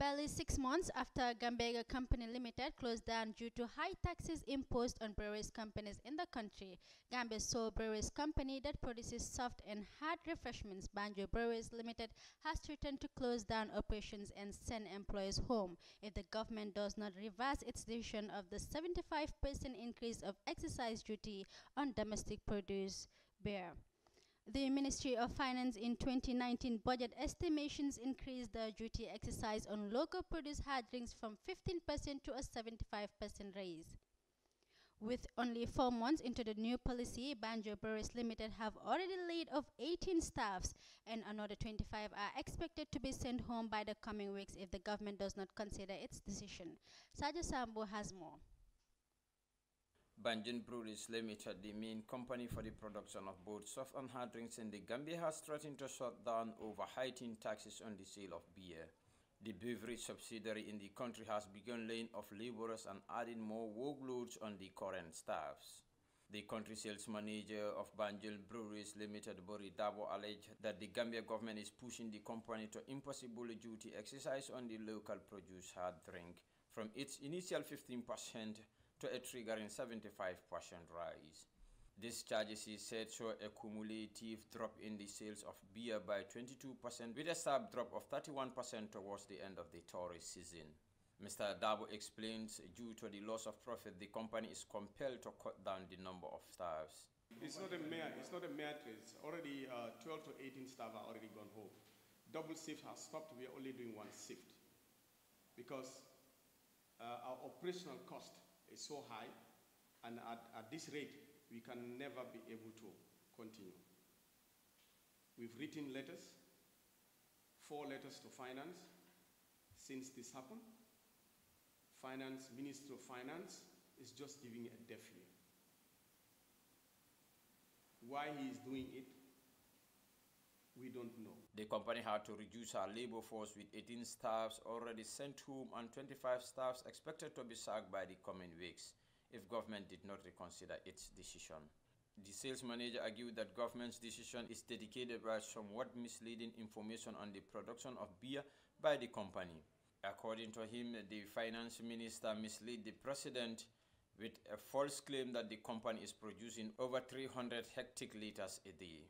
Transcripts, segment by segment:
Barely 6 months after Gambega Company Limited closed down due to high taxes imposed on breweries companies in the country, Gambia's sole breweries company that produces soft and hard refreshments, Banjul Breweries Limited, has threatened to close down operations and send employees home if the government does not reverse its decision of the 75% increase of excise duty on domestic produce beer. The Ministry of Finance in 2019 budget estimations increased the duty exercise on local produce hard drinks from 15% to a 75% raise. With only 4 months into the new policy, Banjul Breweries Limited have already laid off 18 staffs and another 25 are expected to be sent home by the coming weeks if the government does not consider its decision. Saja Sambo has more. Banjul Breweries Limited, the main company for the production of both soft and hard drinks in the Gambia, has threatened to shut down over heightened taxes on the sale of beer. The beverage subsidiary in the country has begun laying off laborers and adding more workloads on the current staffs. The country sales manager of Banjul Breweries Limited, Bori Dabo, alleged that the Gambia government is pushing the company to impossible duty exercise on the local produce hard drink from its initial 15% to a triggering 75% rise. These charges, he said, show a cumulative drop in the sales of beer by 22%, with a sharp drop of 31% towards the end of the tourist season. Mr. Dabo explains, due to the loss of profit, the company is compelled to cut down the number of staffs. It's not a mere trade. Already 12 to 18 staff are already gone home. Double shift has stopped. We are only doing one shift because our operational cost is so high, and at this rate, we can never be able to continue. We've written letters, 4 letters to finance since this happened. Minister of Finance is just giving a deaf ear. Why he is doing it, we don't know. The company had to reduce her labor force with 18 staffs already sent home and 25 staffs expected to be sacked by the coming weeks if government did not reconsider its decision. The sales manager argued that government's decision is dedicated by somewhat misleading information on the production of beer by the company. According to him, the finance minister misled the president with a false claim that the company is producing over 300 hectoliters a day.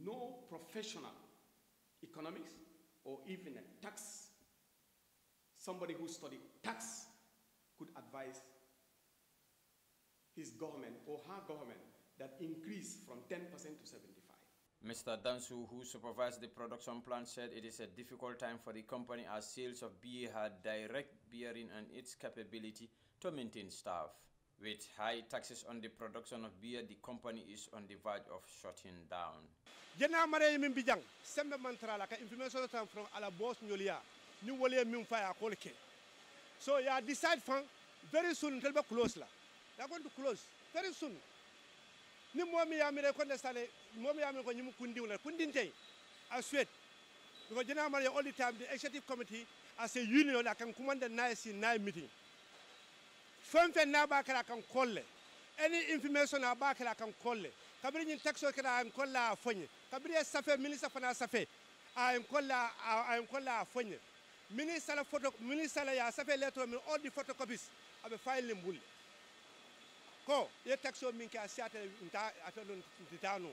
No professional economics or even a tax, somebody who studied tax, could advise his government or her government that increase from 10% to 75. Mr. Dansu, who supervised the production plant, said it is a difficult time for the company as sales of beer had direct bearing on its capability to maintain staff. With high taxes on the production of beer, the company is on the verge of shutting down. Jena mare min bijang sembe mantrala ka information tam from ala boss nyolia ni wole min fa kolke. So ya decide fan very soon telba close la. They are going to close very soon. Ni momi ya mire konde sale momi ya mi ko nyum kundi wala kundinte I sweat because jena mare all the time the executive committee as a union that can command the nice meeting. Something na ba kala kan kolle any information na ba kala kan kolle kabiri nyin taxo kala am kolla fonye kabiri safe minister fana safe am kolla fonye minister la photo minister la ya safe letter min all the photocopies abe file mbul ko ye taxo min ka siata nta atolon titano.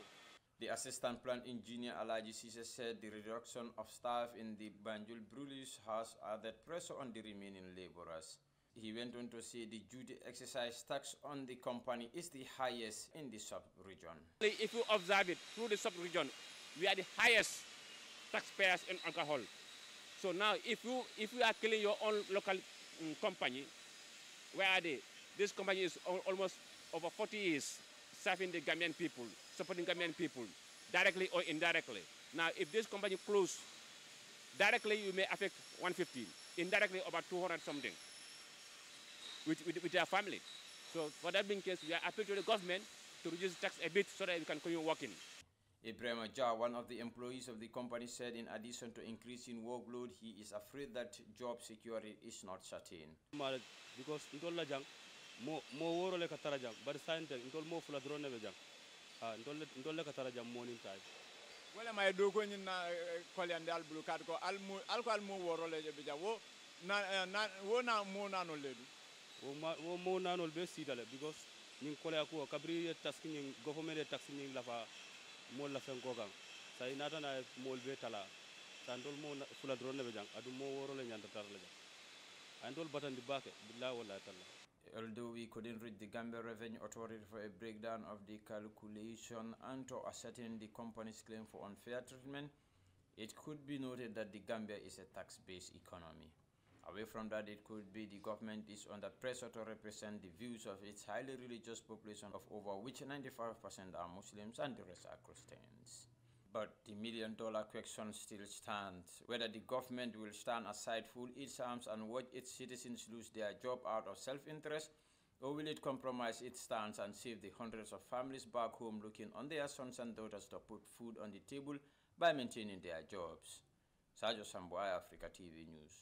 The assistant plant engineer Alaji Sise said the reduction of staff in the Banjul Breweries has added pressure on the remaining laborers. He went on to say the duty exercise tax on the company is the highest in the sub-region. If you observe it through the sub-region, we are the highest taxpayers in alcohol. So now if you are killing your own local company, where are they? This company is almost over 40 years serving the Gambian people, supporting Gambian people, directly or indirectly. Now if this company closes, directly you may affect 150, indirectly about 200 something. With their family. So for that being case, we are appealing to the government to reduce tax a bit so that we can continue working. Ibrahim Jah, one of the employees of the company, said in addition to increasing workload, he is afraid that job security is not certain. Because intolla jang mo woro le katara jang but sante intol mo fula drone be jang intolle katara jang morning time wala may do ko nyina kolyande al bulu kat ko al mo woro le be jang wo wo na mo nanol le du wo mo nanol be sidale because ning kolya ko kabri task ning government tax ning lafa mo la fen ko kan say nata na mol be tala sandol mo fula drone be jang adu mo woro le nyanda tar le jang andol batandi bake billahi wallahi talla. Although we couldn't reach the Gambia Revenue Authority for a breakdown of the calculation and to ascertain the company's claim for unfair treatment, it could be noted that the Gambia is a tax-based economy. Away from that, it could be the government is under pressure to represent the views of its highly religious population of over which 95% are Muslims and the rest are Christians. But the million-dollar question still stands, whether the government will stand aside, fold its arms and watch its citizens lose their job out of self-interest, or will it compromise its stance and save the hundreds of families back home looking on their sons and daughters to put food on the table by maintaining their jobs. Sajo Sambo, Africa TV News.